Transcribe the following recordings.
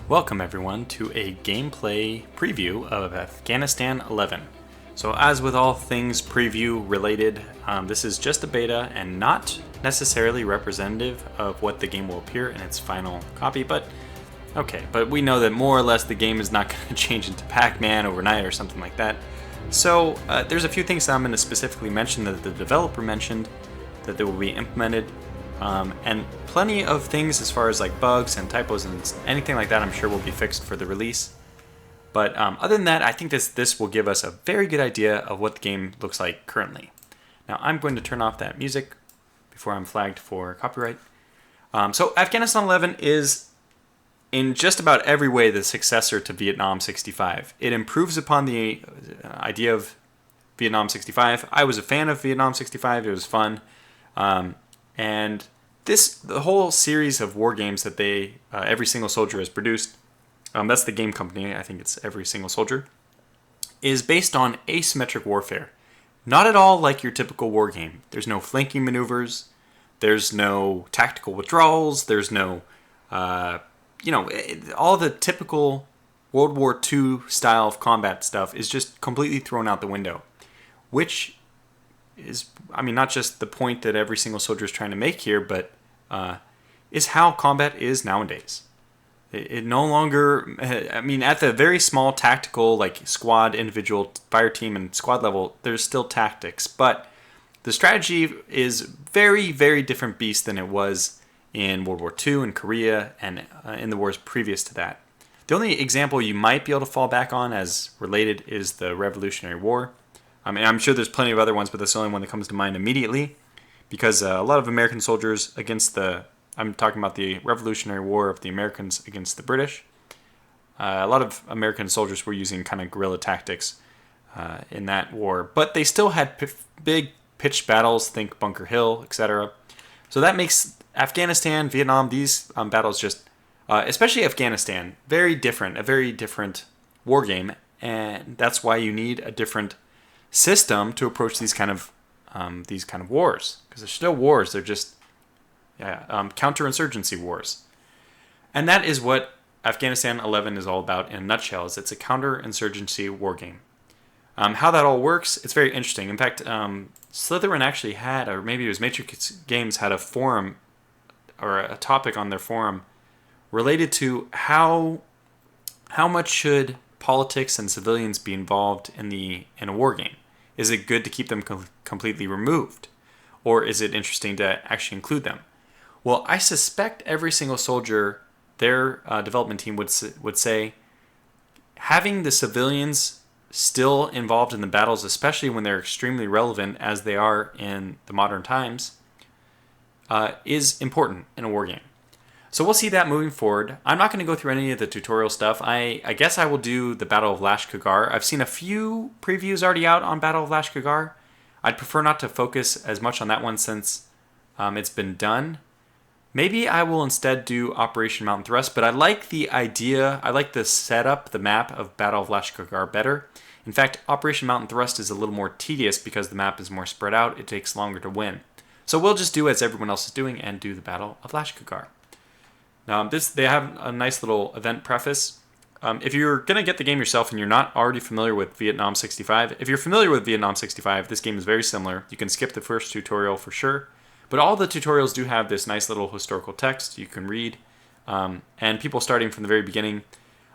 Welcome everyone to a gameplay preview of Afghanistan 11. So as with all things preview related, this is just a beta and not necessarily representative of what the game will appear in its final copy, but we know that more or less the game is not going to change into Pac-Man overnight or something like that. So there's a few things that I'm going to specifically mention that the developer mentioned that they will be implemented. And plenty of things as far as like bugs and typos and anything like that I'm sure will be fixed for the release. But other than that, I think this will give us a very good idea of what the game looks like currently. Now I'm going to turn off that music before I'm flagged for copyright. So Afghanistan 11 is in just about every way the successor to Vietnam 65. It improves upon the idea of Vietnam 65. I was a fan of Vietnam 65. It was fun. And the whole series of war games that Every Single Soldier has produced, that's the game company, I think it's Every Single Soldier, is based on asymmetric warfare. Not at all like your typical war game. There's no flanking maneuvers, there's no tactical withdrawals, there's no, all the typical World War II style of combat stuff is just completely thrown out the window, which is, not just the point that Every Single Soldier is trying to make here, but is how combat is nowadays. It no longer, at the very small tactical, like squad, individual, fire team, and squad level, there's still tactics, but the strategy is very, very different beast than it was in World War II and Korea and in the wars previous to that. The only example you might be able to fall back on as related is the Revolutionary War. I'm sure there's plenty of other ones, but that's the only one that comes to mind immediately, because a lot of American soldiers I'm talking about the Revolutionary War of the Americans against the British. A lot of American soldiers were using kind of guerrilla tactics in that war, but they still had big pitched battles, think Bunker Hill, etc. So that makes Afghanistan, Vietnam, these battles just, especially Afghanistan, a very different war game, and that's why you need a different system to approach these kind of wars, because they're still wars. They're just counterinsurgency wars, and that is what Afghanistan 11 is all about in a nutshell. It's a counterinsurgency war game. How that all works, it's very interesting. In fact, Slitherine actually had, or maybe it was Matrix Games had a forum or a topic on their forum related to how much should politics and civilians be involved in a war game. Is it good to keep them completely removed? Or is it interesting to actually include them? Well, I suspect Every Single Soldier, their development team would say, having the civilians still involved in the battles, especially when they're extremely relevant as they are in the modern times, is important in a war game. So we'll see that moving forward. I'm not going to go through any of the tutorial stuff. I guess I will do the Battle of Lashkagar. I've seen a few previews already out on Battle of Lashkagar. I'd prefer not to focus as much on that one since it's been done. Maybe I will instead do Operation Mountain Thrust, but I like the idea, I like the setup, the map of Battle of Lashkagar better. In fact, Operation Mountain Thrust is a little more tedious because the map is more spread out. It takes longer to win. So we'll just do as everyone else is doing and do the Battle of Lashkagar. Now, they have a nice little event preface. If you're going to get the game yourself and you're not already familiar with Vietnam 65, if you're familiar with Vietnam 65, this game is very similar. You can skip the first tutorial for sure. But all the tutorials do have this nice little historical text you can read. And people starting from the very beginning,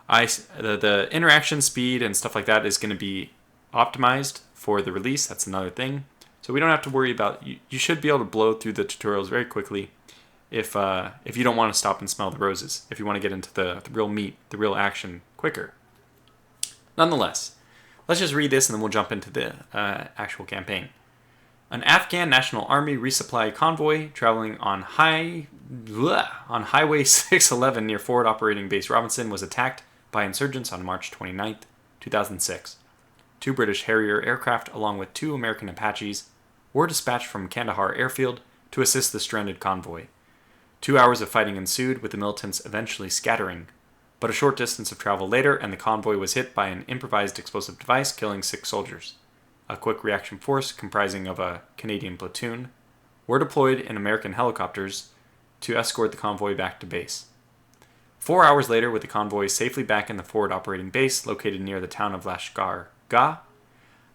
the interaction speed and stuff like that is going to be optimized for the release. That's another thing. So we don't have to worry about, you should be able to blow through the tutorials very quickly. If you don't want to stop and smell the roses, if you want to get into the real meat, the real action quicker. Nonetheless, let's just read this and then we'll jump into the actual campaign. An Afghan National Army resupply convoy traveling on Highway 611 near Forward Operating Base Robinson was attacked by insurgents on March 29, 2006. 2 British Harrier aircraft along with 2 American Apaches were dispatched from Kandahar airfield to assist the stranded convoy. 2 hours of fighting ensued, with the militants eventually scattering. But a short distance of travel later, and the convoy was hit by an improvised explosive device, killing 6 soldiers. A quick reaction force, comprising of a Canadian platoon, were deployed in American helicopters to escort the convoy back to base. 4 hours later, with the convoy safely back in the forward operating base located near the town of Lashkagar,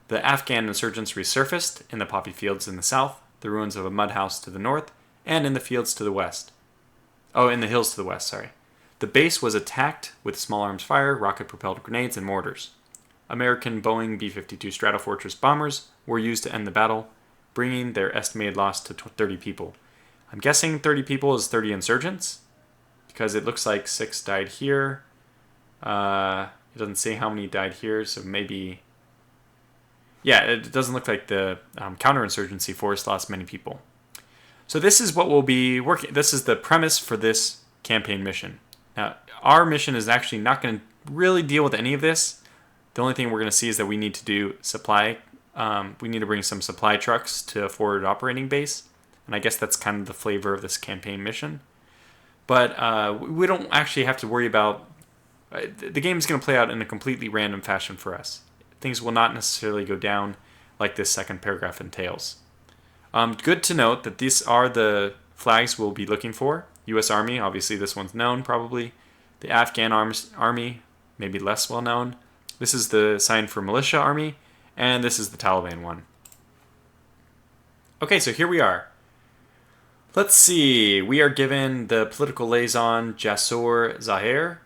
the Afghan insurgents resurfaced in the poppy fields in the south, the ruins of a mud house to the north, and in the fields to the west. Oh, in the hills to the west, sorry. The base was attacked with small arms fire, rocket-propelled grenades, and mortars. American Boeing B-52 Stratofortress bombers were used to end the battle, bringing their estimated loss to 30 people. I'm guessing 30 people is 30 insurgents, because it looks like 6 died here. It doesn't say how many died here, so maybe... Yeah, it doesn't look like the counterinsurgency force lost many people. So this is what we'll be working... This is the premise for this campaign mission. Now, our mission is actually not going to really deal with any of this. The only thing we're going to see is that we need to do supply. We need to bring some supply trucks to a forward operating base. And I guess that's kind of the flavor of this campaign mission. But we don't actually have to worry about... the game is going to play out in a completely random fashion for us. Things will not necessarily go down like this second paragraph entails. Good to note that these are the flags we'll be looking for. U.S. Army, obviously this one's known probably. The Afghan Army, maybe less well known. This is the sign for Militia Army, and this is the Taliban one. Okay, so here we are. Let's see. We are given the political liaison Jasor Zahir.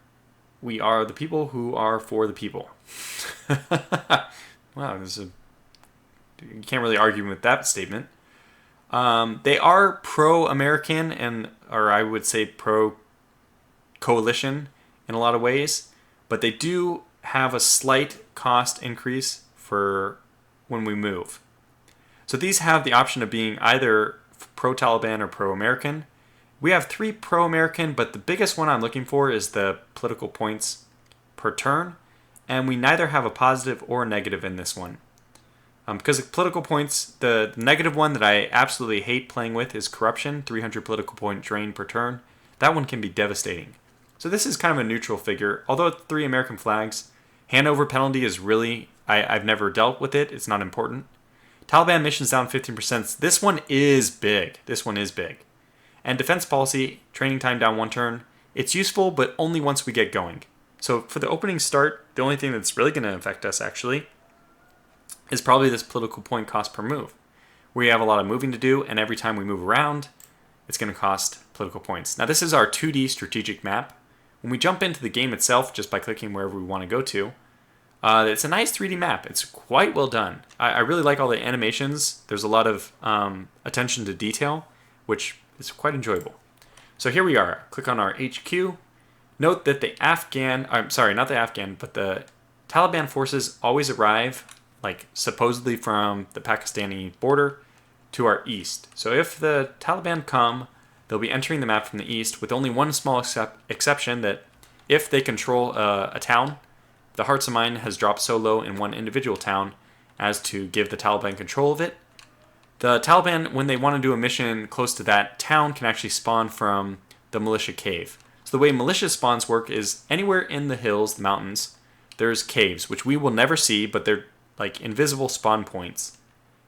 We are the people who are for the people. Wow, you can't really argue with that statement. They are pro-American or I would say pro-coalition in a lot of ways, but they do have a slight cost increase for when we move. So these have the option of being either pro-Taliban or pro-American. We have 3 pro-American, but the biggest one I'm looking for is the political points per turn, and we neither have a positive or a negative in this one. Because the political points, the negative one that I absolutely hate playing with is corruption, 300 political point drain per turn. That one can be devastating. So this is kind of a neutral figure. Although it's 3 American flags, handover penalty is really, I've never dealt with it. It's not important. Taliban missions down 15%. This one is big. And defense policy, training time down 1 turn. It's useful, but only once we get going. So for the opening start, the only thing that's really going to affect us actually is probably this political point cost per move. We have a lot of moving to do, and every time we move around, it's going to cost political points. Now this is our 2D strategic map. When we jump into the game itself, just by clicking wherever we want to go to, it's a nice 3D map. It's quite well done. I really like all the animations. There's a lot of attention to detail, which is quite enjoyable. So here we are. Click on our HQ. Note that the Taliban forces always arrive, like supposedly from the Pakistani border, to our east. So if the Taliban come, they'll be entering the map from the east, with only one small exception that if they control a town, the Hearts of Mine has dropped so low in one individual town as to give the Taliban control of it. The Taliban, when they want to do a mission close to that town, can actually spawn from the militia cave. So the way militia spawns work is anywhere in the hills, the mountains, there's caves, which we will never see, but they're like invisible spawn points.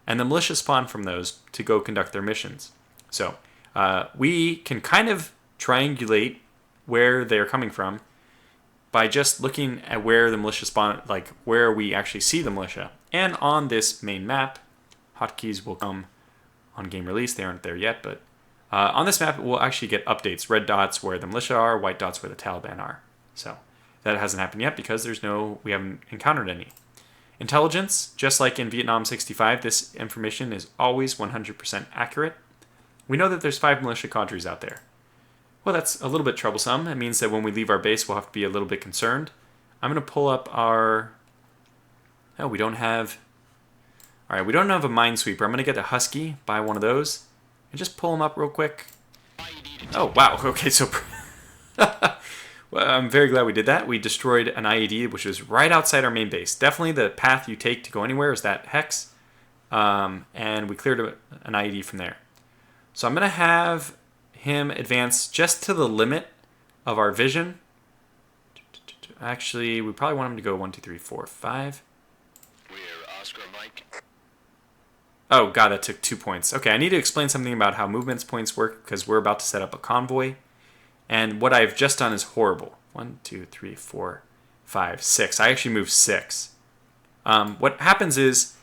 And the militia spawn from those to go conduct their missions. So we can kind of triangulate where they're coming from by just looking at where the militia spawn, like where we actually see the militia. And on this main map, hotkeys will come on game release. They aren't there yet, but on this map, we'll actually get updates. Red dots where the militia are, white dots where the Taliban are. So that hasn't happened yet because we haven't encountered any. Intelligence, just like in Vietnam 65, this information is always 100% accurate. We know that there's 5 militia cadres out there. Well, that's a little bit troublesome. It means that when we leave our base, we'll have to be a little bit concerned. I'm going to pull up our... Oh, we don't have... All right, we don't have a minesweeper. I'm going to get a Husky, buy one of those, and just pull them up real quick. Oh, wow. Okay, so... Well, I'm very glad we did that. We destroyed an IED, which was right outside our main base. Definitely the path you take to go anywhere is that hex. And we cleared an IED from there. So I'm going to have him advance just to the limit of our vision. Actually, we probably want him to go 1, 2, 3, 4, 5. We're Oscar Mike. Oh, God, that took 2 points. Okay, I need to explain something about how movements points work because we're about to set up a convoy. And what I've just done is horrible. 1, 2, 3, 4, 5, 6. I actually moved 6. What happens is,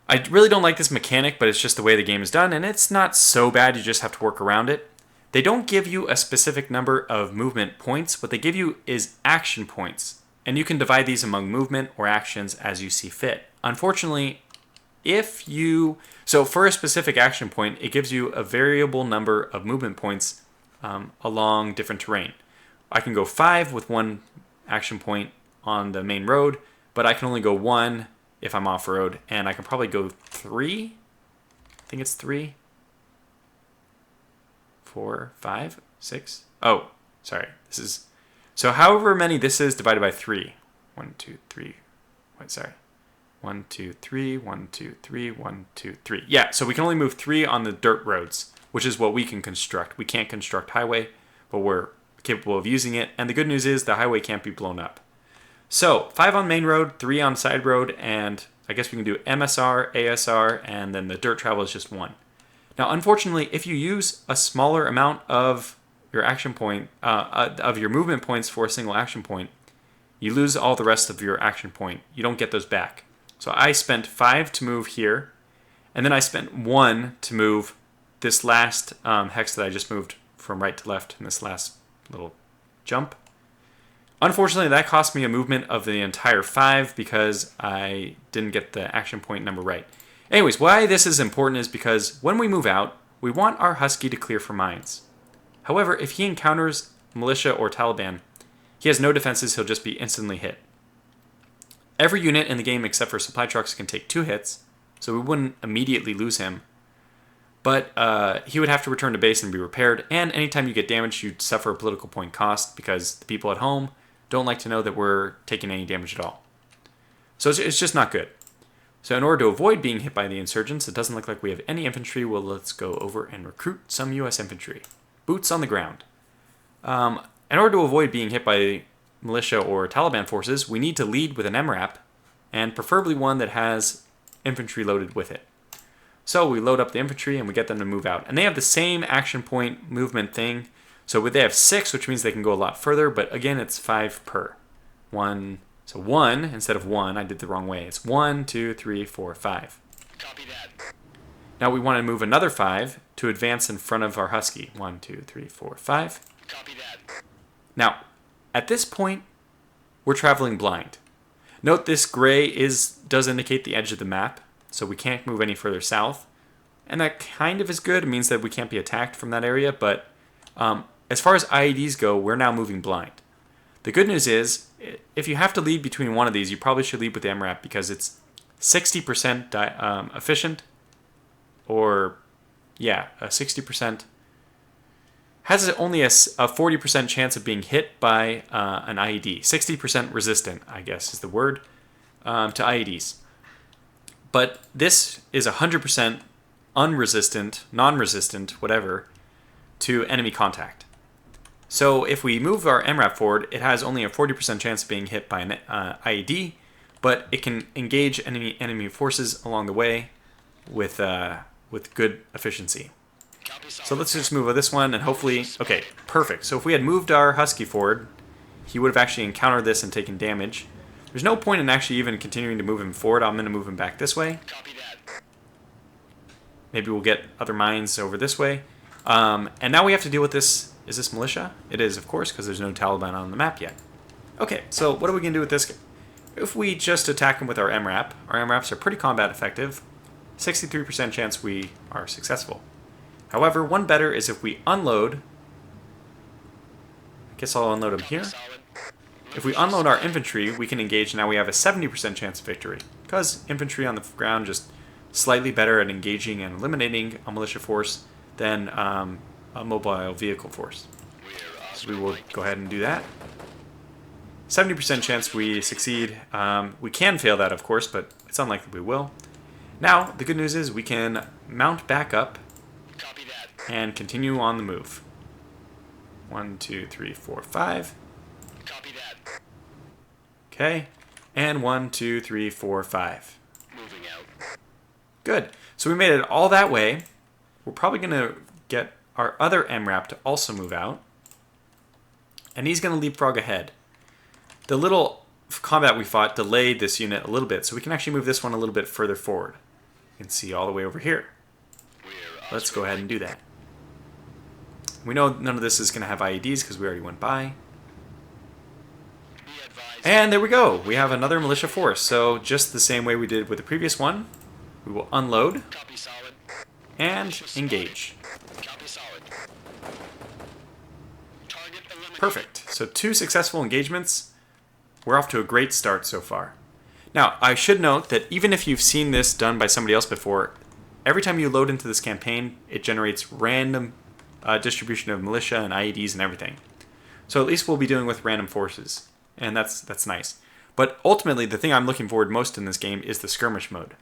I really don't like this mechanic, but it's just the way the game is done, and it's not so bad, you just have to work around it. They don't give you a specific number of movement points. What they give you is action points, and you can divide these among movement or actions as you see fit. Unfortunately, so for a specific action point, it gives you a variable number of movement points along different terrain. I can go 5 with 1 action point on the main road, but I can only go 1 if I'm off-road, and I can probably go 3. I think it's 3, 4, 5, 6. Oh, sorry. So however many this is divided by 3. 1, 2, 3. Wait, sorry. 1, 2, 3, 1, 2, 3, 1, 2, 3. Yeah, so we can only move 3 on the dirt roads, which is what we can construct. We can't construct highway, but we're capable of using it. And the good news is the highway can't be blown up. So 5 on main road, 3 on side road, and I guess we can do MSR, ASR, and then the dirt travel is just 1. Now, unfortunately, if you use a smaller amount of your action point, of your movement points for a single action point, you lose all the rest of your action point. You don't get those back. So I spent 5 to move here, and then I spent 1 to move this last hex that I just moved from right to left in this last little jump. Unfortunately, that cost me a movement of the entire 5 because I didn't get the action point number right. Anyways, why this is important is because when we move out, we want our Husky to clear for mines. However, if he encounters militia or Taliban, he has no defenses, he'll just be instantly hit. Every unit in the game except for supply trucks can take 2 hits, so we wouldn't immediately lose him. But he would have to return to base and be repaired, and anytime you get damaged, you'd suffer a political point cost because the people at home don't like to know that we're taking any damage at all. So it's just not good. So in order to avoid being hit by the insurgents, it doesn't look like we have any infantry. Well, let's go over and recruit some U.S. infantry. Boots on the ground. In order to avoid being hit by militia or Taliban forces, we need to lead with an MRAP, and preferably one that has infantry loaded with it. So we load up the infantry and we get them to move out. And they have the same action point movement thing. So they have 6, which means they can go a lot further, but again, it's 5 per. 1, so 1 instead of 1, I did the wrong way. It's 1, 2, 3, 4, 5. Copy that. Now we want to move another 5 to advance in front of our Husky. 1, 2, 3, 4, 5. Copy that. Now, at this point, we're traveling blind. Note this gray does indicate the edge of the map, so we can't move any further south. And that kind of is good. It means that we can't be attacked from that area, but as far as IEDs go, we're now moving blind. The good news is, if you have to lead between one of these, you probably should lead with the MRAP because it's 60% efficient, or, yeah, 60%. Has only a 40% chance of being hit by an IED. 60% resistant, I guess is the word, to IEDs. But this is 100% unresistant, non-resistant, whatever, to enemy contact. So if we move our MRAP forward, it has only a 40% chance of being hit by an IED, but it can engage enemy forces along the way with good efficiency. So let's just move this one and hopefully... Okay, perfect. So if we had moved our Husky forward, he would have actually encountered this and taken damage. There's no point in actually even continuing to move him forward. I'm going to move him back this way. Copy that. Maybe we'll get other mines over this way. And now we have to deal with this. Is this militia? It is, of course, because there's no Taliban on the map yet. Okay, so what are we going to do with this guy? If we just attack him with our MRAPs are pretty combat effective. 63% chance we are successful. However, one better is if we unload. I guess I'll unload him here. If we unload our infantry, we can engage. Now we have a 70% chance of victory. Because infantry on the ground just slightly better at engaging and eliminating a militia force than a mobile vehicle force. So we will go ahead and do that. 70% chance we succeed. We can fail that, of course, but it's unlikely we will. Now, the good news is we can mount back up and continue on the move. 1, 2, 3, 4, 5. Copy that. Okay. And 1, 2, 3, 4, 5. Moving out. Good. So we made it all that way. We're probably going to get our other MRAP to also move out. And he's going to leapfrog ahead. The little combat we fought delayed this unit a little bit, so we can actually move this one a little bit further forward. You can see all the way over here. Let's go ahead and do that. We know none of this is going to have IEDs because we already went by. And there we go. We have another militia force. So just the same way we did with the previous one, we will unload and engage. Perfect. So 2 successful engagements. We're off to a great start so far. Now, I should note that even if you've seen this done by somebody else before, every time you load into this campaign, it generates random distribution of militia and IEDs and everything. So at least we'll be dealing with random forces, and that's nice. But ultimately, the thing I'm looking forward most in this game is the skirmish mode.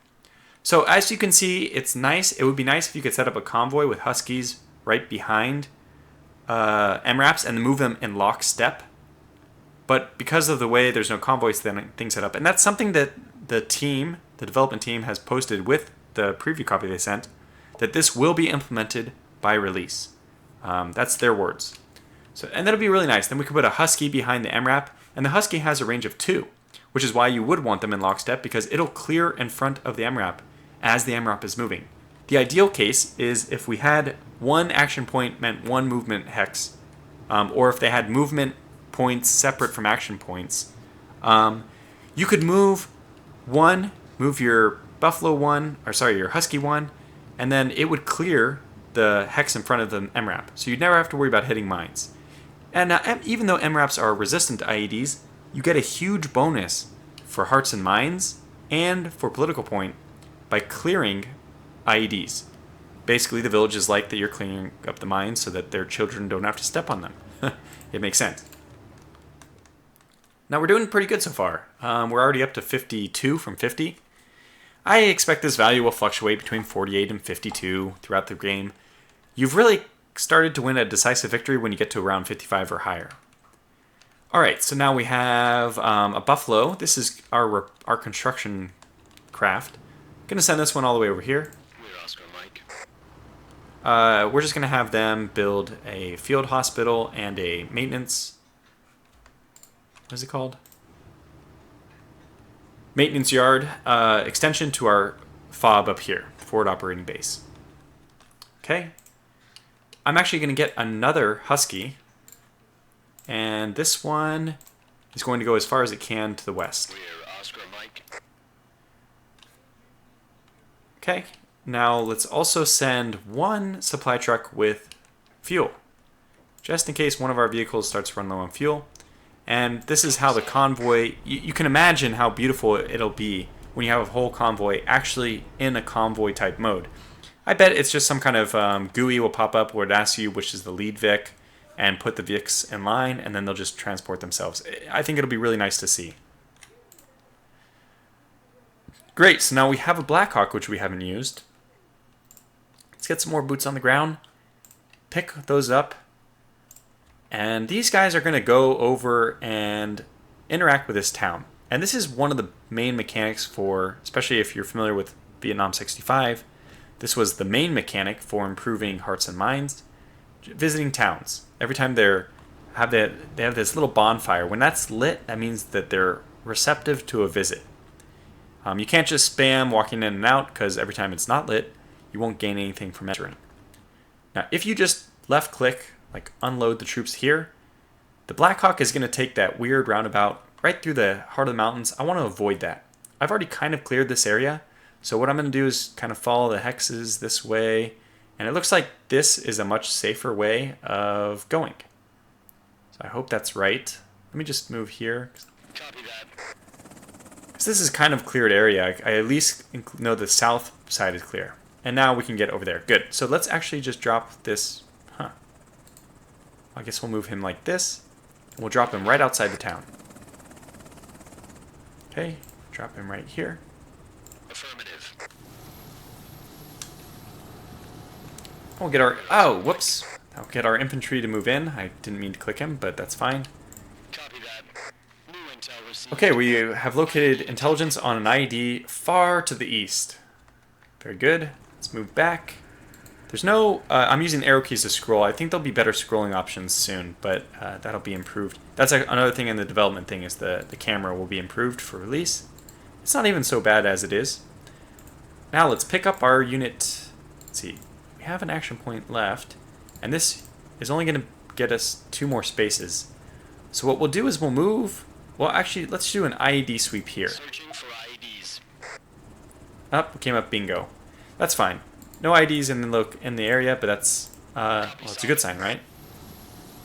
So as you can see, it's nice. It would be nice if you could set up a convoy with Huskies right behind MRAPs and move them in lockstep. But because of the way there's no convoys thing set up, and that's something that the development team has posted with the preview copy they sent, that this will be implemented by release. That's their words. So, and that'll be really nice. Then we could put a Husky behind the MRAP, and the Husky has a range of 2, which is why you would want them in lockstep, because it'll clear in front of the MRAP as the MRAP is moving. The ideal case is if we had 1 action point meant 1 movement hex, or if they had movement points separate from action points. You could move your Buffalo 1, or sorry, your Husky 1, and then it would clear the hex in front of the MRAP. So you'd never have to worry about hitting mines. And even though MRAPs are resistant to IEDs, you get a huge bonus for hearts and minds and for political point by clearing IEDs. Basically, the village is like that you're cleaning up the mines so that their children don't have to step on them. It makes sense. Now we're doing pretty good so far. We're already up to 52 from 50. I expect this value will fluctuate between 48 and 52 throughout the game. You've really started to win a decisive victory when you get to around 55 or higher. Alright, so now we have a Buffalo. This is our construction craft. I'm going to send this one all the way over here. We're just going to have them build a field hospital and a maintenance... What is it called? Maintenance yard extension to our FOB up here, forward operating base. Okay. I'm actually going to get another Husky. And this one is going to go as far as it can to the west. Okay. Now let's also send 1 supply truck with fuel, just in case one of our vehicles starts to run low on fuel. And this is how the convoy, you can imagine how beautiful it'll be when you have a whole convoy actually in a convoy type mode. I bet it's just some kind of GUI will pop up where it asks you which is the lead Vic and put the Vics in line, and then they'll just transport themselves. I think it'll be really nice to see. Great, so now we have a Blackhawk, which we haven't used. Let's get some more boots on the ground, pick those up, and these guys are going to go over and interact with this town. And this is one of the main mechanics for, especially if you're familiar with Vietnam 65, this was the main mechanic for improving hearts and minds, visiting towns. Every time they have this little bonfire. When that's lit, that means that they're receptive to a visit. You can't just spam walking in and out, because every time it's not lit, you won't gain anything from entering. Now, if you just left click, like unload the troops here, the Blackhawk is going to take that weird roundabout right through the heart of the mountains. I want to avoid that. I've already kind of cleared this area, so what I'm going to do is kind of follow the hexes this way, and it looks like this is a much safer way of going. So I hope that's right. Let me just move here. Copy that. Because this is kind of cleared area. I at least know the south side is clear. And now we can get over there. Good. So let's actually just drop this. I guess we'll move him like this. And we'll drop him right outside the town. Okay. Drop him right here. Affirmative. We'll get our... Oh, whoops. I'll get our infantry to move in. I didn't mean to click him, but that's fine. Copy that. New intel received. Okay, we have located intelligence on an IED far to the east. Very good. Let's move back. There's no, I'm using arrow keys to scroll. I think there'll be better scrolling options soon, but that'll be improved. That's another thing in the development thing is the camera will be improved for release. It's not even so bad as it is. Now let's pick up our unit. Let's see, we have an action point left, and this is only going to get us 2 more spaces. So what we'll do is we'll move, well actually let's do an IED sweep here. Searching for IEDs. Up, came up bingo. That's fine. No IDs in the area, but that's well, it's a good sign, right?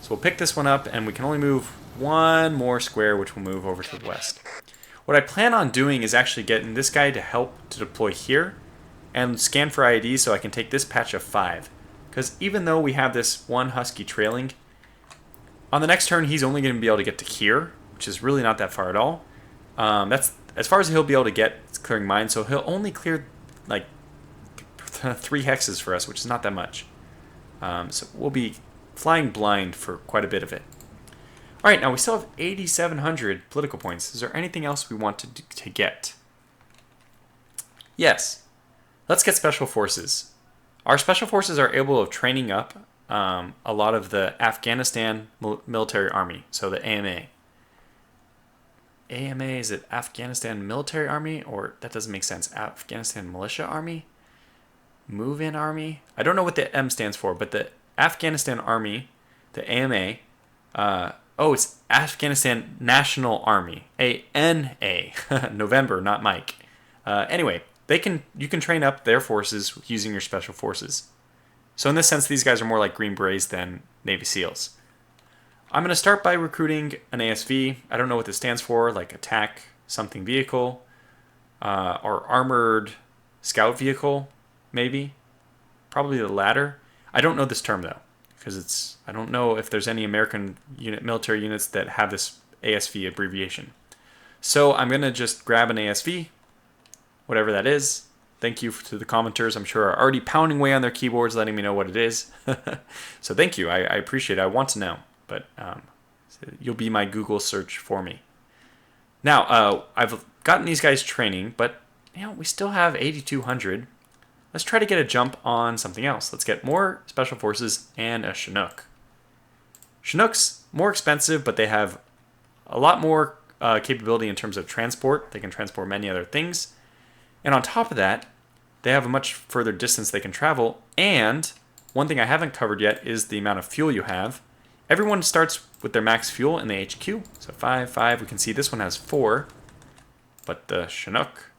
So we'll pick this one up, and we can only move 1 more square, which will move over to the west. What I plan on doing is actually getting this guy to help to deploy here, and scan for IDs so I can take this patch of 5. Because even though we have this 1 Husky trailing, on the next turn he's only going to be able to get to here, which is really not that far at all. That's as far as he'll be able to get. It's clearing mine, so he'll only clear like 3 hexes for us, which is not that much. So we'll be flying blind for quite a bit of it. Alright, now we still have 8,700 political points. Is there anything else we want to get? Yes. Let's get special forces. Our special forces are able of training up a lot of the Afghanistan military army, so the AMA. AMA, is it Afghanistan Military Army? Or that doesn't make sense. Afghanistan Militia Army? Move-in Army? I don't know what the M stands for, but the Afghanistan Army, the AMA, oh, it's Afghanistan National Army, ANA, November, not Mike. Anyway, you can train up their forces using your special forces. So in this sense, these guys are more like Green Berets than Navy SEALs. I'm going to start by recruiting an ASV. I don't know what this stands for, like attack something vehicle, or armored scout vehicle, maybe. Probably the latter. I don't know this term though, because I don't know if there's any American military units that have this ASV abbreviation. So I'm going to just grab an ASV, whatever that is. Thank you to the commenters. I'm sure are already pounding away on their keyboards, letting me know what it is. So thank you. I appreciate it. I want to know. But you'll be my Google search for me. Now, I've gotten these guys training, but we still have 8,200. Let's try to get a jump on something else. Let's get more special forces and a Chinook. Chinook's more expensive, but they have a lot more capability in terms of transport. They can transport many other things. And on top of that, they have a much further distance they can travel. And one thing I haven't covered yet is the amount of fuel you have. Everyone starts with their max fuel in the HQ. So 5, 5. We can see this one has 4. But the Chinook,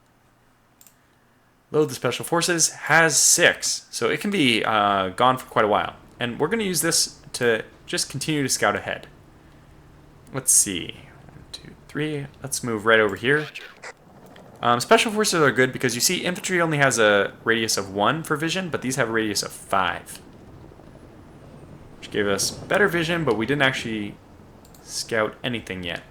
load the special forces, has 6. So it can be gone for quite a while. And we're going to use this to just continue to scout ahead. Let's see. 1, 2, 3. Let's move right over here. Special forces are good because you see infantry only has a radius of 1 for vision, but these have a radius of 5. Which gave us better vision, but we didn't actually scout anything yet.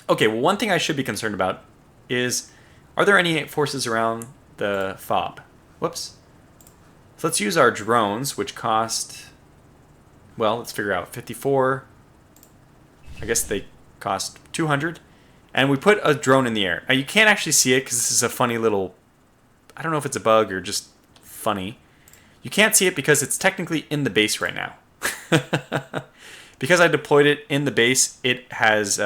Okay, well, one thing I should be concerned about is, are there any forces around the FOB? Whoops. So let's use our drones, which cost, well, let's figure out, 54. I guess they cost 200. And we put a drone in the air. Now, you can't actually see it because this is a funny little, I don't know if it's a bug or just funny. You can't see it because it's technically in the base right now. Because I deployed it in the base, it has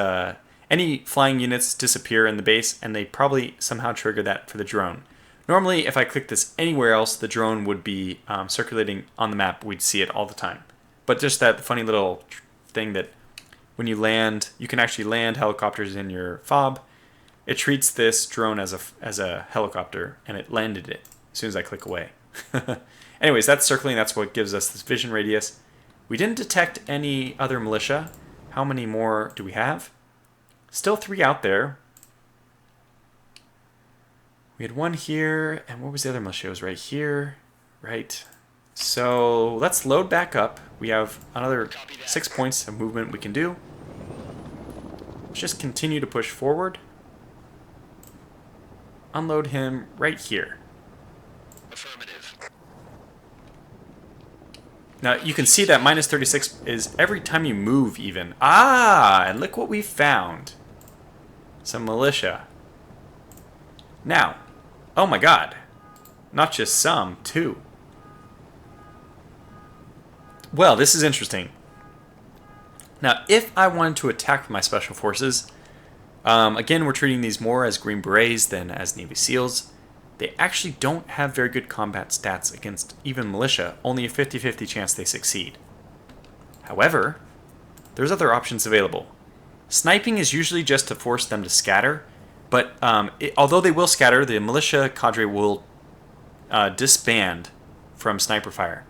any flying units disappear in the base, and they probably somehow trigger that for the drone. Normally, if I click this anywhere else, the drone would be circulating on the map. We'd see it all the time. But just that funny little thing that when you land, you can actually land helicopters in your FOB. It treats this drone as a helicopter, and it landed it as soon as I click away. Anyways, that's circling. That's what gives us this vision radius. We didn't detect any other militia. How many more do we have? Still 3 out there. We had 1 here, and what was the other militia? It was right here. Right. So let's load back up. We have another 6 points of movement we can do. Let's just continue to push forward. Unload him right here. Affirmative. Now you can see that minus 36 is every time you move even. Ah, and look what we found. Some militia. Now, oh my god. Not just some, 2. Well, this is interesting. Now, if I wanted to attack with my special forces, again, we're treating these more as Green Berets than as Navy SEALs. They actually don't have very good combat stats against even militia, only a 50-50 chance they succeed. However, there's other options available. Sniping is usually just to force them to scatter, but although they will scatter, the militia cadre will disband from sniper fire.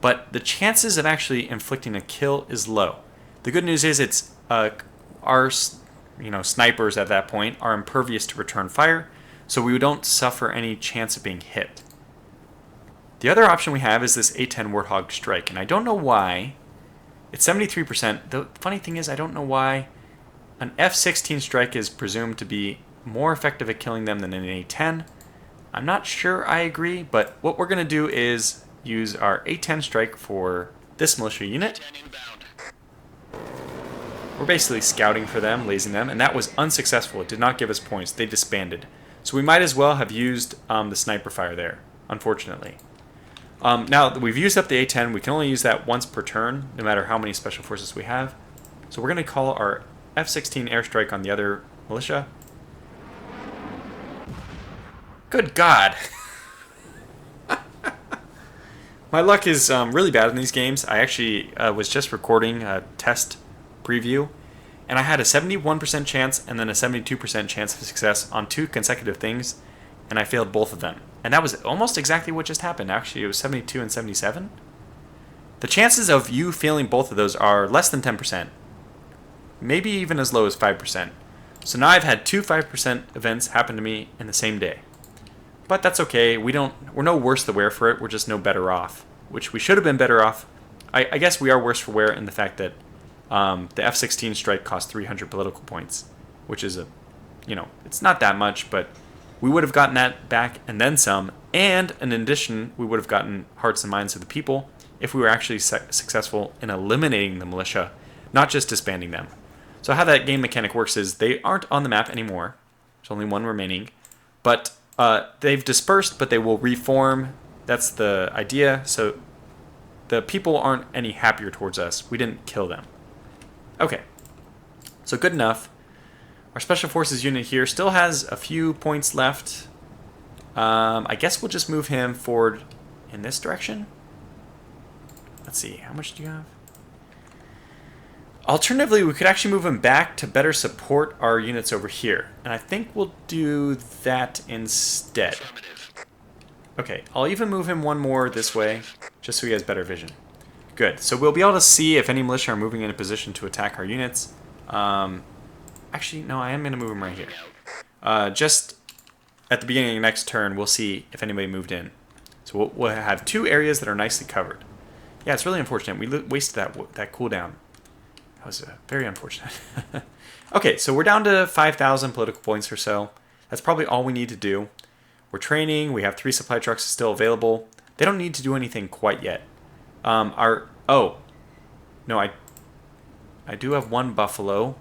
But the chances of actually inflicting a kill is low. The good news is it's our snipers at that point are impervious to return fire, so we don't suffer any chance of being hit. The other option we have is this A-10 Warthog Strike, and I don't know why. It's 73%. The funny thing is I don't know why an F-16 Strike is presumed to be more effective at killing them than an A-10. I'm not sure I agree, but what we're going to do is use our A-10 Strike for this militia unit. We're basically scouting for them, lasing them, and that was unsuccessful. It did not give us points. They disbanded. So we might as well have used the sniper fire there, unfortunately. Now that we've used up the A-10, we can only use that once per turn, no matter how many special forces we have. So we're going to call our F-16 airstrike on the other militia. Good God! My luck is really bad in these games. I actually was just recording a test preview, and I had a 71% chance and then a 72% chance of success on 2 consecutive things, and I failed both of them. And that was almost exactly what just happened. Actually, it was 72 and 77. The chances of you failing both of those are less than 10%. Maybe even as low as 5%. So now I've had 2 5% events happen to me in the same day. But that's okay. We're no worse the wear for it. We're just no better off. Which we should have been better off. I guess we are worse for wear in the fact that the F-16 strike cost 300 political points, which is it's not that much, but we would have gotten that back and then some. And in addition, we would have gotten hearts and minds of the people if we were actually successful in eliminating the militia, not just disbanding them. So how that game mechanic works is they aren't on the map anymore. There's only one remaining, but they've dispersed, but they will reform. That's the idea. So the people aren't any happier towards us. We didn't kill them. Okay, so good enough. Our Special Forces unit here still has a few points left. I guess we'll just move him forward in this direction. Let's see, how much do you have? Alternatively, we could actually move him back to better support our units over here. And I think we'll do that instead. Okay, I'll even move him one more this way, just so he has better vision. Good, so we'll be able to see if any militia are moving in a position to attack our units. Actually, no, I am going to move him right here. Just at the beginning of next turn, we'll see if anybody moved in. So we'll have 2 areas that are nicely covered. Yeah, it's really unfortunate. We wasted that cooldown. That was very unfortunate. Okay, so we're down to 5,000 political points or so. That's probably all we need to do. We're training. We have 3 supply trucks still available. They don't need to do anything quite yet. I do have 1 buffalo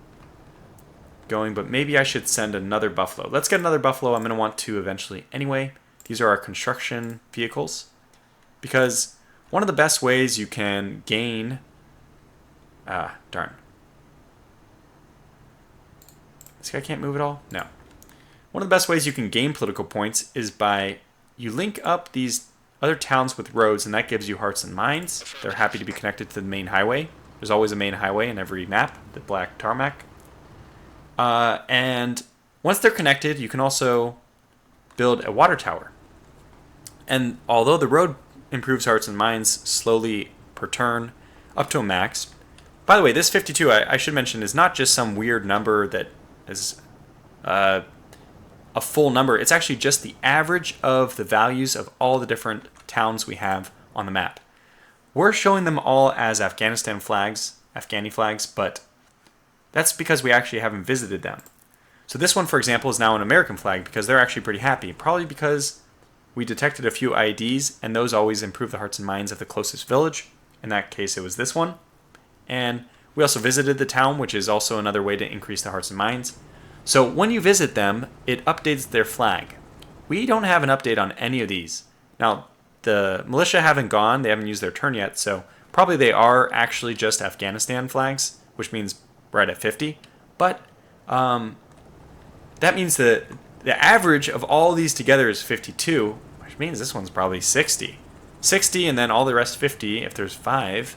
going, but maybe I should send another buffalo. Let's get another buffalo. I'm going to want 2 eventually anyway. These are our construction vehicles, because one of the best ways you can gain... darn. This guy can't move at all? No. One of the best ways you can gain political points is by you link up these other towns with roads, and that gives you hearts and minds. They're happy to be connected to the main highway. There's always a main highway in every map, the black tarmac. And once they're connected, you can also build a water tower. And although the road improves hearts and minds slowly per turn up to a max. By the way, this 52, I should mention, is not just some weird number that is a full number. It's actually just the average of the values of all the different towns we have on the map. We're showing them all as Afghanistan flags, Afghani flags, but that's because we actually haven't visited them. So this one, for example, is now an American flag because they're actually pretty happy. Probably because we detected a few IEDs, and those always improve the hearts and minds of the closest village. In that case, it was this one. And we also visited the town, which is also another way to increase the hearts and minds. So when you visit them, it updates their flag. We don't have an update on any of these. Now, the militia haven't gone. They haven't used their turn yet, so Probably they are actually just Afghanistan flags, which means we're at 50. But that means that the average of all these together is 52, which means this one's probably 60. 60 and then all the rest 50 if there's 5.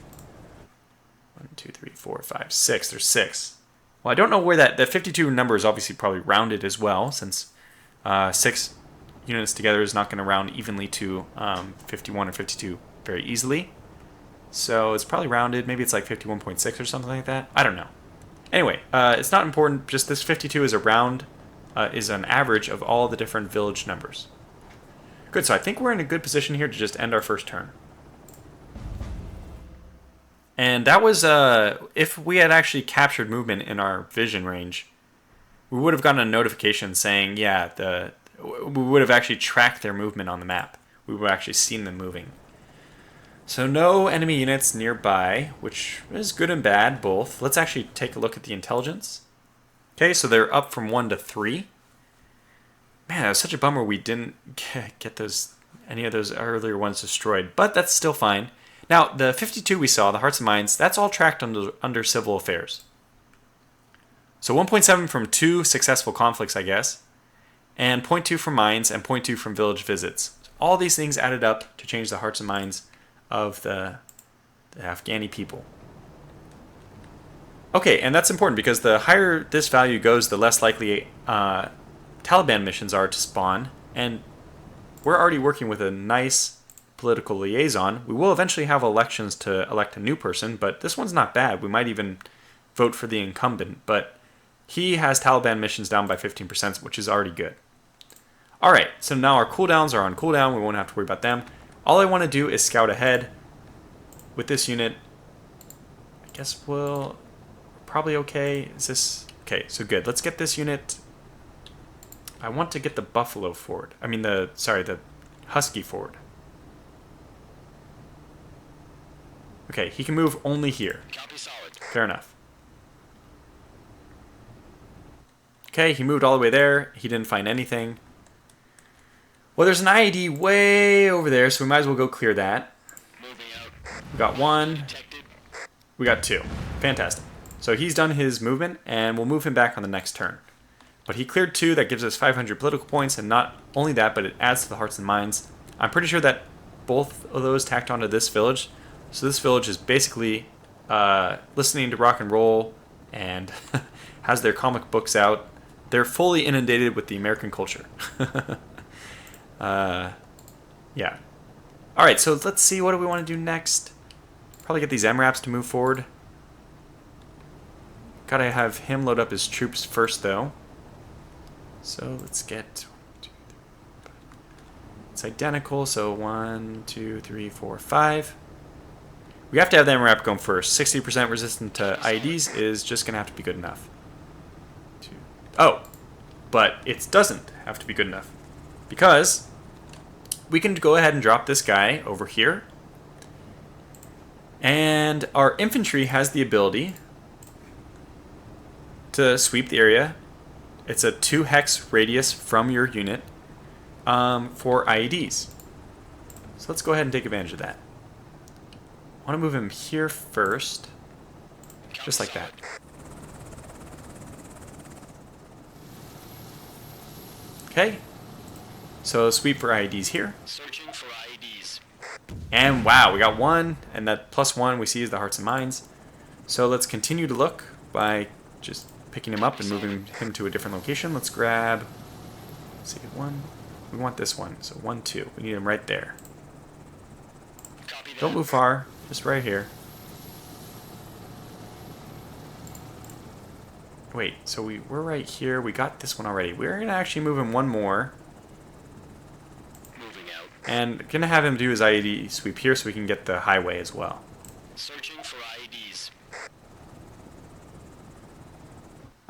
1, 2, 3, 4, 5, 6. There's 6. Well, I don't know where that 52 number is obviously probably rounded as well, since 6 units together is not going to round evenly to 51 or 52 very easily. So it's probably rounded. Maybe it's like 51.6 or something like that. I don't know. Anyway, it's not important. Just this 52 is a round, is an average of all the different village numbers. Good, so I think we're in a good position here to just end our first turn. And that was, if we had actually captured movement in our vision range, we would have gotten a notification saying, yeah, we would have actually tracked their movement on the map. We would have actually seen them moving. So no enemy units nearby, which is good and bad, both. Let's actually take a look at the intelligence. Okay, so they're up from 1 to 3. Man, that was such a bummer we didn't get any of those earlier ones destroyed, but that's still fine. Now, the 52 we saw, the Hearts and Minds, that's all tracked under Civil Affairs. So 1.7 from 2 successful conflicts, I guess, and 0.2 from Mines, and 0.2 from Village Visits. All these things added up to change the Hearts and Minds of the Afghani people. Okay, and that's important because the higher this value goes, the less likely Taliban missions are to spawn, and we're already working with a nice political liaison. We will eventually have elections to elect a new person, but this one's not bad. We might even vote for the incumbent, but he has Taliban missions down by 15%, which is already good. Alright, so now our cooldowns are on cooldown. We won't have to worry about them. All I want to do is scout ahead with this unit. I guess we'll probably okay. Is this okay? So good. Let's get this unit. I want to get the buffalo forward. I mean the husky forward. Okay, he can move only here. Copy solid. Fair enough. Okay, he moved all the way there. He didn't find anything. Well, there's an IED way over there, so we might as well go clear that. Moving out. We got 1. Detected. We got 2. Fantastic. So he's done his movement, and we'll move him back on the next turn. But he cleared 2. That gives us 500 political points, and not only that, but it adds to the Hearts and Minds. I'm pretty sure that both of those tacked onto this village. So this village is basically listening to rock and roll and has their comic books out. They're fully inundated with the American culture. Yeah. Alright, so let's see, what do we want to do next? Probably get these MRAPs to move forward. Gotta have him load up his troops first, though. So let's get... 1, 2, 3, 5. It's identical, so 1, 2, 3, 4, 5. We have to have the MRAP going first. 60% resistant to IEDs is just going to have to be good enough. 2. Oh, but it doesn't have to be good enough. Because we can go ahead and drop this guy over here. And our infantry has the ability to sweep the area. It's a 2 hex radius from your unit for IEDs. So let's go ahead and take advantage of that. I want to move him here first. Just like that. Okay. So sweep for IEDs here. Searching for IEDs. And wow, we got 1, and that +1 we see is the Hearts and Minds. So let's continue to look by just picking him up and moving him to a different location. Let's grab, let's see, 1. We want this one, so 1, 2. We need him right there. Copy that. Don't move far, just right here. Wait, so we're right here. We got this one already. We're going to actually move him 1 more. Moving out. And going to have him do his IED sweep here so we can get the highway as well. Searching for IEDs.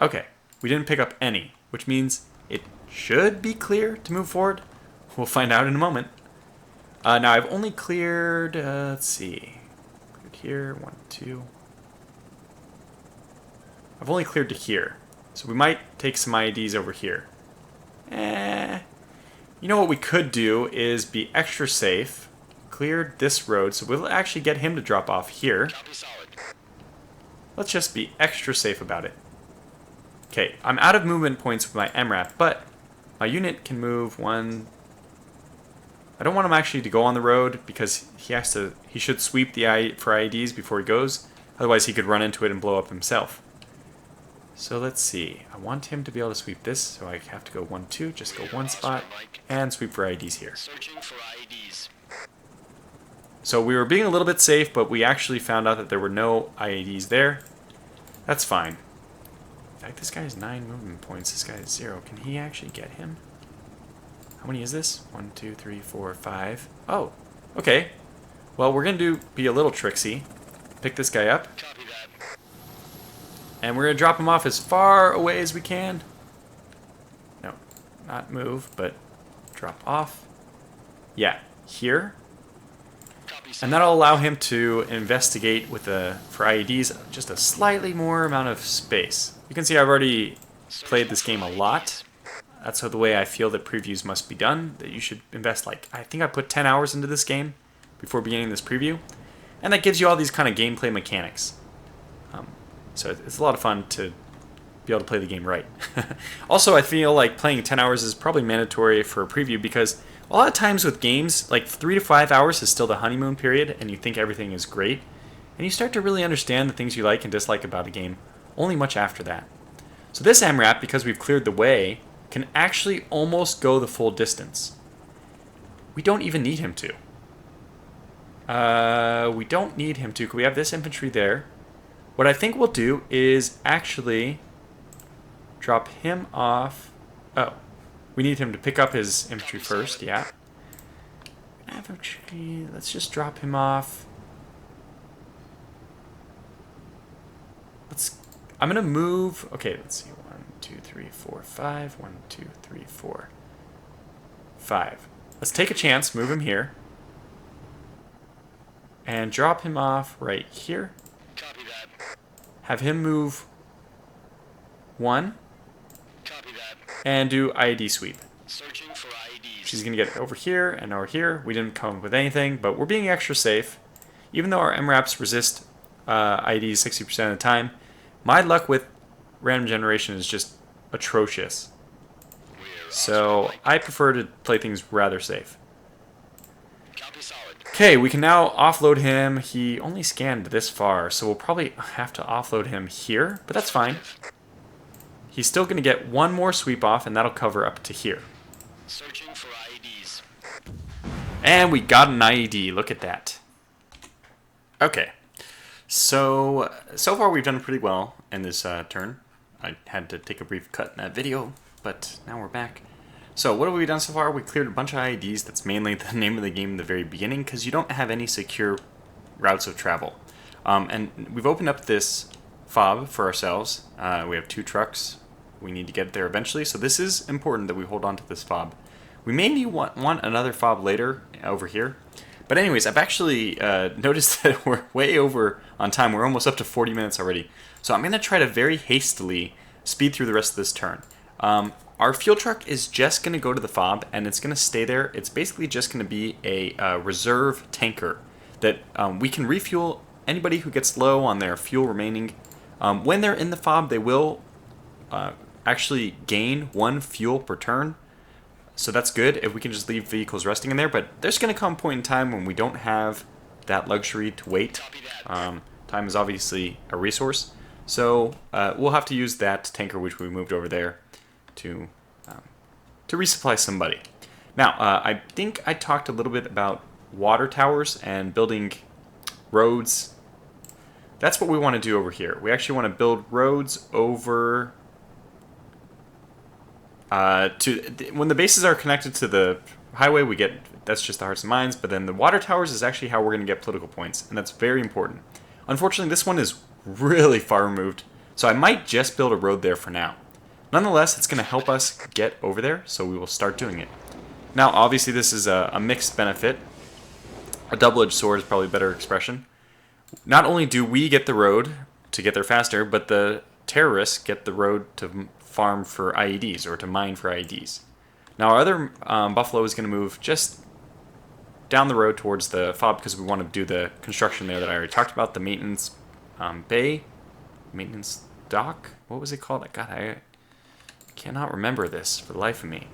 Okay, we didn't pick up any, which means it should be clear to move forward. We'll find out in a moment. Now I've only cleared, let's see, cleared here, 1, 2. I've only cleared to here, so we might take some IEDs over here. You know what we could do is be extra safe, cleared this road, so we'll actually get him to drop off here. Copy solid. Let's just be extra safe about it. Okay, I'm out of movement points with my MRAP, but my unit can move one. I don't want him actually to go on the road because he should sweep the for IEDs before he goes. Otherwise he could run into it and blow up himself. So let's see. I want him to be able to sweep this, so I have to go 1, 2, just go one spot and sweep for IEDs here. Searching for IEDs. So we were being a little bit safe, but we actually found out that there were no IEDs there. That's fine. In fact, this guy has 9 movement points. This guy has 0. Can he actually get him? How many is this? 1, 2, 3, 4, 5. Oh, okay. Well, we're going to be a little tricksy. Pick this guy up. Copy that. And we're going to drop him off as far away as we can. No, not move, but drop off. Yeah, here. And that'll allow him to investigate with for IEDs just a slightly more amount of space. You can see I've already played this game a lot. That's the way I feel that previews must be done. That you should invest, like, I think I put 10 hours into this game before beginning this preview. And that gives you all these kind of gameplay mechanics. So it's a lot of fun to be able to play the game right. Also, I feel like playing 10 hours is probably mandatory for a preview because a lot of times with games, like 3 to 5 hours is still the honeymoon period and you think everything is great. And you start to really understand the things you like and dislike about a game only much after that. So this MRAP, because we've cleared the way, can actually almost go the full distance. We don't even need him to. We don't need him to. We have this infantry there. What I think we'll do is actually drop him off. Oh, we need him to pick up his infantry first, yeah. Infantry, let's just drop him off. I'm going to move, okay, let's see, 1, 2, 3, 4, 5, 1, 2, 3, 4, 5. Let's take a chance, move him here. And drop him off right here. Copy that. Have him move 1. Copy that. And do IED sweep. Searching for IEDs. She's going to get over here and over here. We didn't come up with anything, but we're being extra safe. Even though our MRAPs resist IEDs 60% of the time, my luck with random generation is just atrocious. So I prefer to play things rather safe. Copy solid. Okay, we can now offload him. He only scanned this far, so we'll probably have to offload him here, but that's fine. He's still going to get one more sweep off, and that'll cover up to here. Searching for IEDs. And we got an IED. Look at that. Okay. So far we've done pretty well in this turn. I had to take a brief cut in that video, but now we're back. So what have we done so far? We cleared a bunch of IEDs. That's mainly the name of the game in the very beginning, because you don't have any secure routes of travel. And we've opened up this fob for ourselves. We have 2 trucks. We need to get there eventually, so this is important that we hold on to this fob. We may want another fob later over here. But anyways, I've actually noticed that we're way over on time. We're almost up to 40 minutes already. So I'm going to try to very hastily speed through the rest of this turn. Our fuel truck is just going to go to the fob, and it's going to stay there. It's basically just going to be a reserve tanker that we can refuel anybody who gets low on their fuel remaining. When they're in the fob, they will actually gain 1 fuel per turn. So that's good if we can just leave vehicles resting in there. But there's going to come a point in time when we don't have that luxury to wait. Time is obviously a resource. So we'll have to use that tanker which we moved over there to resupply somebody. Now, I think I talked a little bit about water towers and building roads. That's what we want to do over here. We actually want to build roads over when the bases are connected to the highway, that's just the hearts and minds, but then the water towers is actually how we're going to get political points, and that's very important. Unfortunately, this one is really far removed, so I might just build a road there for now. Nonetheless, it's going to help us get over there, so we will start doing it. Now, obviously, this is a mixed benefit. A double-edged sword is probably a better expression. Not only do we get the road to get there faster, but the terrorists get the road to farm for IEDs or to mine for IEDs. Now our other Buffalo is going to move just down the road towards the FOB because we want to do the construction there that I already talked about, the maintenance bay, maintenance dock. What was it called? God, I cannot remember this for the life of me.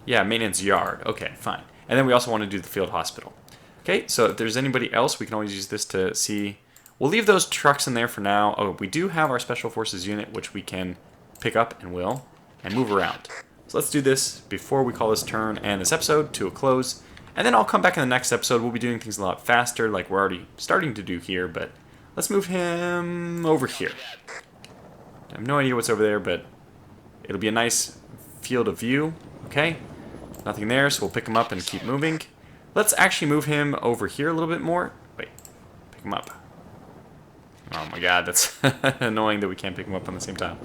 Yeah, maintenance yard. Okay, fine. And then we also want to do the field hospital. Okay, so if there's anybody else, we can always use this to see. We'll leave those trucks in there for now. Oh, we do have our Special Forces unit, which we can pick up and will, and move around. So let's do this before we call this turn and this episode to a close. And then I'll come back in the next episode. We'll be doing things a lot faster, like we're already starting to do here, but let's move him over here. I have no idea what's over there, but it'll be a nice field of view. Okay, nothing there, so we'll pick him up and keep moving. Let's actually move him over here a little bit more. Wait, pick him up. Oh my god, that's annoying that we can't pick him up on the same time.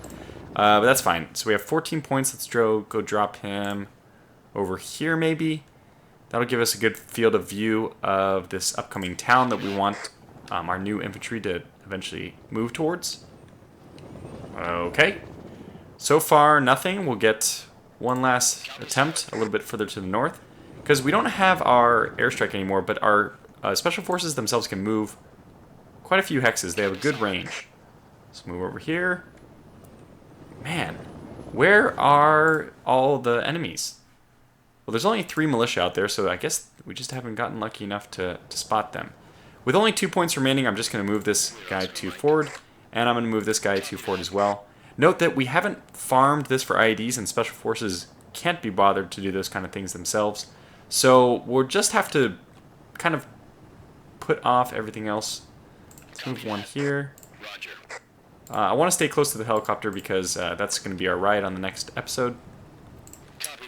But that's fine. So we have 14 points. Let's go drop him over here maybe. That'll give us a good field of view of this upcoming town that we want our new infantry to eventually move towards. Okay. So far, nothing. We'll get one last attempt a little bit further to the north. Because we don't have our airstrike anymore, but our special forces themselves can move quite a few hexes. They have a good range. Let's move over here. Man, where are all the enemies? Well, there's only 3 militia out there, so I guess we just haven't gotten lucky enough to spot them. With only 2 points remaining, I'm just going to move this guy to forward, and I'm going to move this guy to forward as well. Note that we haven't farmed this for IEDs, and special forces can't be bothered to do those kind of things themselves. So we'll just have to kind of put off everything else. Let's move one here. I want to stay close to the helicopter because that's going to be our ride on the next episode.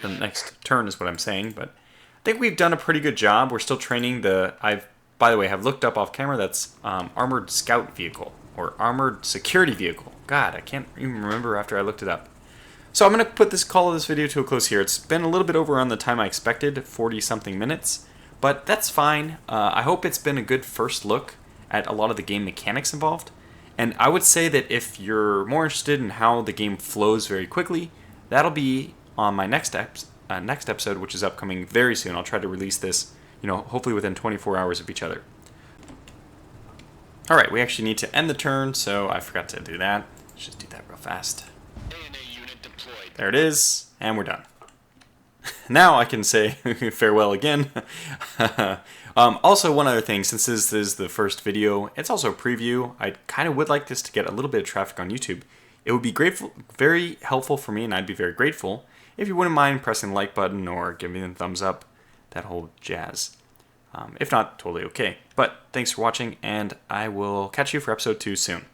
The next turn is what I'm saying, but I think we've done a pretty good job. We're still training the... by the way, have looked up off camera. That's armored scout vehicle or armored security vehicle. God, I can't even remember after I looked it up. So I'm going to put this call of this video to a close here. It's been a little bit over on the time I expected, 40-something minutes, but that's fine. I hope it's been a good first look at a lot of the game mechanics involved. And I would say that if you're more interested in how the game flows very quickly, that'll be on my next episode, which is upcoming very soon. I'll try to release this, hopefully within 24 hours of each other. All right, we actually need to end the turn, so I forgot to do that. Let's just do that real fast. There it is, and we're done. Now I can say farewell again. Also, one other thing, since this is the first video, it's also a preview. I kind of would like this to get a little bit of traffic on YouTube. It would be very helpful for me, and I'd be very grateful if you wouldn't mind pressing the like button or giving me a thumbs up, that whole jazz. If not, totally okay. But thanks for watching, and I will catch you for episode 2 soon.